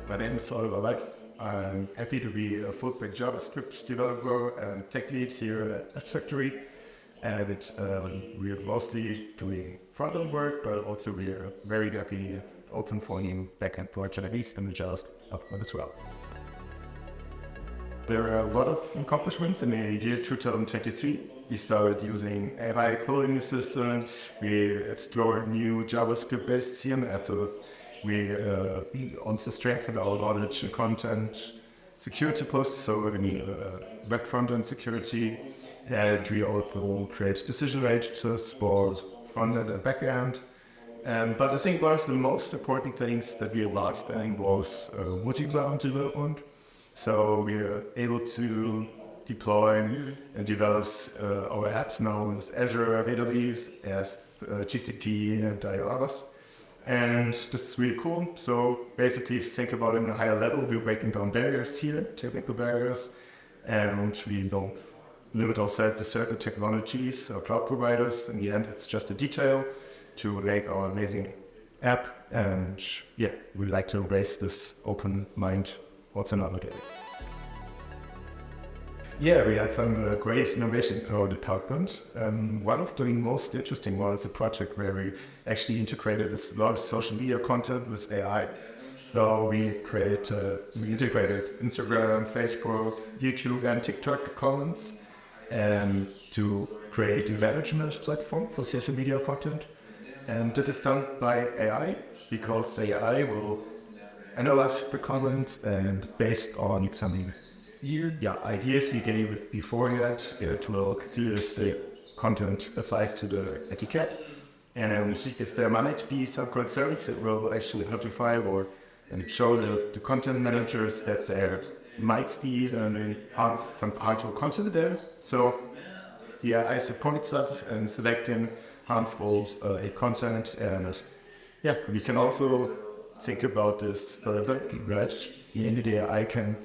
My name is Weiß. I'm happy to be a full-stack JavaScript developer and tech lead here at Appsfactory. And we're mostly doing front-end work, but also we're very happy open for new back-end projects and JavaScript as well. There are a lot of accomplishments in the year 2023. We started using AI coding assistant. We explored new JavaScript-based CMSs. We also strengthened our knowledge in content security posts, so in web front-end security. And we also create decision registers for front-end and back-end. But I think one of the most important things that we advanced was multi-cloud development. So we are able to deploy and develop our apps now with Azure, AWS, GCP, and iOS. And this is really cool. So basically, if you think about it in a higher level, we're breaking down barriers here, technical barriers, and we don't limit ourselves to certain technologies or cloud providers. In the end, it's just a detail to make our amazing app. And yeah, we like to embrace this open mind. What's another day? Yeah, we had some great innovations in our department. One of the most interesting was a project where we actually integrated a lot of social media content with AI. So we integrated Instagram, Facebook, YouTube, and TikTok accounts to create a management platform for social media content. And this is done by AI because AI will analyze the comments and based on some ideas we gave beforehand, it will see if the content applies to the etiquette. And if there might be some concerns, it will actually notify and show the content managers that there might be some harmful content there. So I supports us in selecting harmful content, and we can also think about this further, right? In the AI can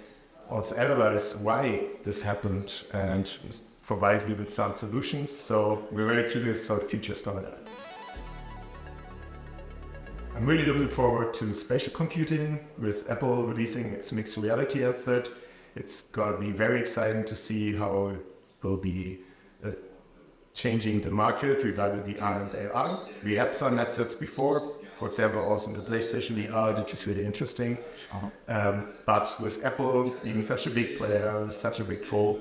also analyze why this happened and provide you with some solutions. So we're very curious how the future is going to happen. I'm really looking forward to spatial computing with Apple releasing its mixed reality headset. It's going to be very exciting to see how it will be changing the market regarding the VR and AR. We had some headsets before, for example, also in the PlayStation VR, which is really interesting. But with Apple being such a big player, such a big role,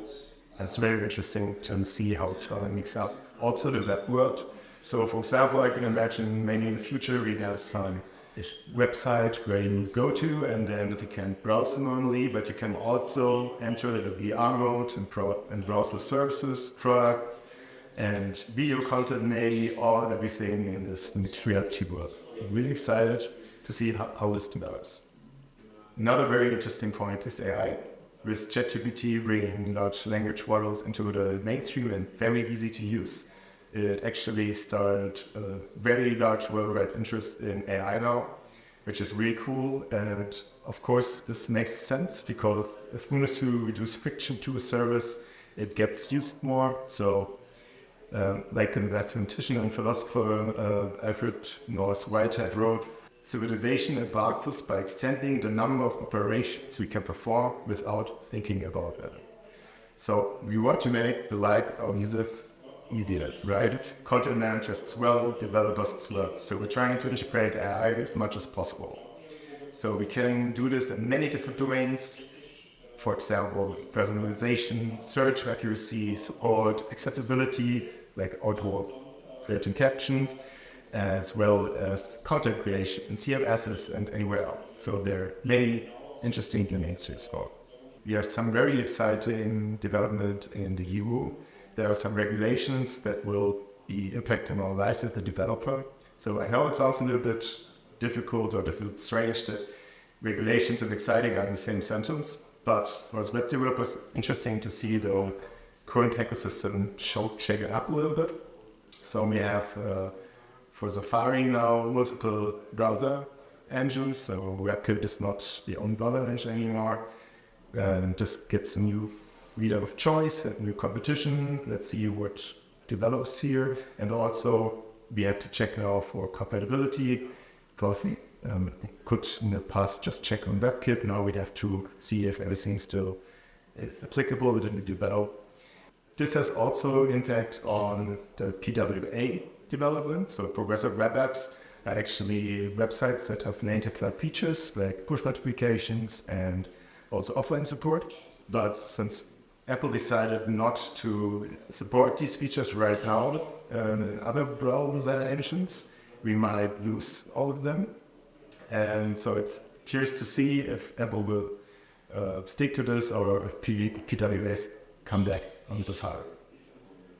it's very interesting to see how it's going to mix up also the web world. So, for example, I can imagine maybe in the future we have some website where you go to and then you can browse normally, but you can also enter the VR mode and browse the services, products, and video content, maybe all everything in this mixed reality world. I'm really excited to see how this develops. Another very interesting point is AI. With ChatGPT bringing large language models into the mainstream and very easy to use. It actually started a very large worldwide interest in AI now, which is really cool. And of course, this makes sense because as soon as you reduce friction to a service, it gets used more. So like the mathematician and philosopher Alfred North Whitehead wrote, civilization advances by extending the number of operations we can perform without thinking about it. So we want to make the life of our users easier, right? Content managers as well, developers as well. So we're trying to integrate AI as much as possible. So we can do this in many different domains. For example, personalization, search accuracy, support, accessibility, like auto creating captions, as well as content creation in CMSs and anywhere else. So there are many interesting domains to explore. We have some very exciting development in the EU. There are some regulations that will be impacting our lives as a developer. So I know it sounds a little bit difficult or strange that regulations and exciting are in the same sentence, but for us web developers, it's interesting to see the current ecosystem shaken up a little bit. So we have for Safari now multiple browser engines, so WebKit is not the only browser engine anymore. And this gets a new freedom of choice and new competition. Let's see what develops here. And also we have to check now for compatibility because Could in the past just check on WebKit. Now we have to see if everything still is applicable within the develop. This has also impact on the PWA development. So progressive web apps are actually websites that have native web features like push notifications and also offline support. But since Apple decided not to support these features right now in other browser editions, we might lose all of them. And so it's curious to see if Apple will stick to this or if PWAs come back on the file.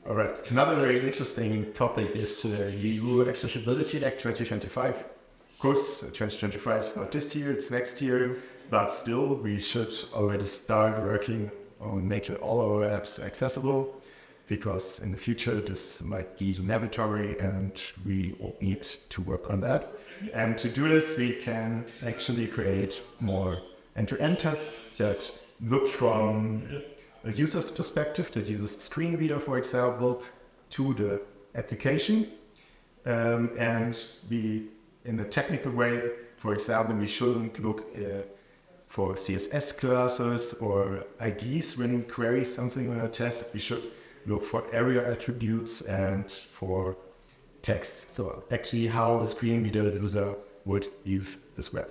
All right, another very interesting topic is the EU Accessibility Act 2025. Of course, 2025 is not this year, it's next year, but still we should already start working on making all our apps accessible, because in the future this might be mandatory and we will need to work on that. And to do this, we can actually create more end-to-end tests that look from a user's perspective, that uses the screen reader, for example, to the application. And we, in a technical way, for example, we shouldn't look for CSS classes or IDs when we query something on a test. We should look for area attributes and for text. So actually how the screen reader user would use this web.